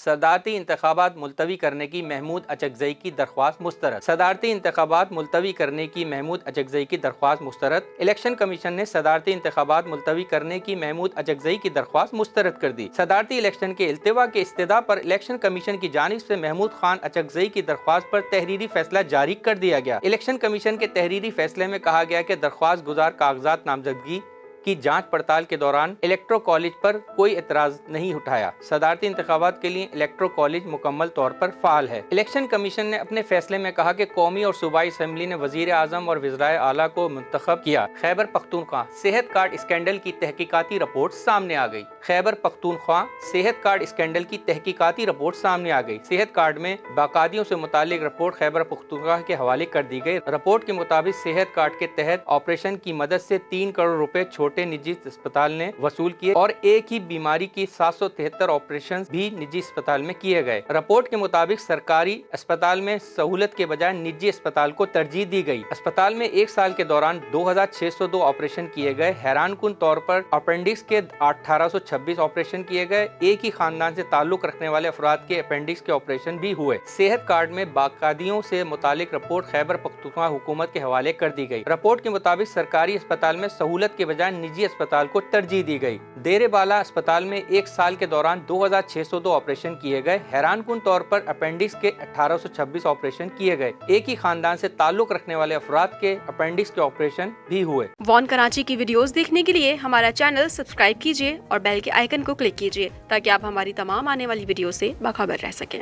صدارتی انتخابات ملتوی کرنے کی محمود اچکزئی کی درخواست مسترد۔ صدارتی انتخابات ملتوی کرنے کی محمود اچکزئی کی درخواست مسترد۔ الیکشن کمیشن نے صدارتی انتخابات ملتوی کرنے کی محمود اچکزئی کی درخواست مسترد کر دی۔ صدارتی الیکشن کے التوا کے استدعاء پر الیکشن کمیشن کی جانب سے محمود خان اچکزئی کی درخواست پر تحریری فیصلہ جاری کر دیا گیا۔ الیکشن کمیشن کے تحریری فیصلے میں کہا گیا کہ درخواست گزار کاغذات نامزدگی کی جانچ پڑتال کے دوران الیکٹرو کالج پر کوئی اعتراض نہیں اٹھایا۔ صدارتی انتخابات کے لیے الیکٹرو کالج مکمل طور پر فعال ہے۔ الیکشن کمیشن نے اپنے فیصلے میں کہا کہ قومی اور صوبائی اسمبلی نے وزیر اعظم اور وزرائے اعلیٰ کو منتخب کیا۔ خیبر پختونخوا صحت کارڈ اسکینڈل کی تحقیقاتی رپورٹ سامنے آ گئی۔ خیبر پختونخوا صحت کارڈ اسکینڈل کی تحقیقاتی رپورٹ سامنے آ گئی۔ صحت کارڈ میں باقاعدگیوں سے متعلق رپورٹ خیبر پختونخوا کے حوالے کر دی گئی۔ رپورٹ کے مطابق صحت کارڈ کے تحت آپریشن کی مدد سے 3 کروڑ روپے چھوٹے نجی اسپتال نے وصول کیے اور ایک ہی بیماری کی 773 آپریشن بھی نجی اسپتال میں کیے گئے۔ رپورٹ کے مطابق سرکاری اسپتال میں سہولت کے بجائے نجی اسپتال کو ترجیح دی گئی۔ اسپتال میں ایک سال کے دوران 2602 آپریشن کیے گئے۔ حیران کن طور پر اپینڈکس کے 1826 آپریشن کیے گئے۔ ایک ہی خاندان سے تعلق رکھنے والے افراد کے اپینڈکس کے آپریشن بھی ہوئے۔ صحت کارڈ میں باقاعدگیوں سے متعلق رپورٹ خیبر پختونخوا حکومت کے حوالے کر دی گئی۔ رپورٹ کے مطابق سرکاری اسپتال میں سہولت کے بجائے نجی اسپتال کو ترجیح دی گئی۔ ڈیرے بالا اسپتال میں ایک سال کے دوران 2602 آپریشن کیے گئے۔ حیران کن طور پر اپینڈکس کے 1826 آپریشن کیے گئے۔ ایک ہی خاندان سے تعلق رکھنے والے افراد کے اپینڈکس کے آپریشن بھی ہوئے۔ وان کراچی کی ویڈیوز دیکھنے کے لیے ہمارا چینل سبسکرائب کیجیے اور بیل کے آئیکن کو کلک کیجیے تاکہ آپ ہماری تمام آنے والی ویڈیو سے باخبر رہ سکیں۔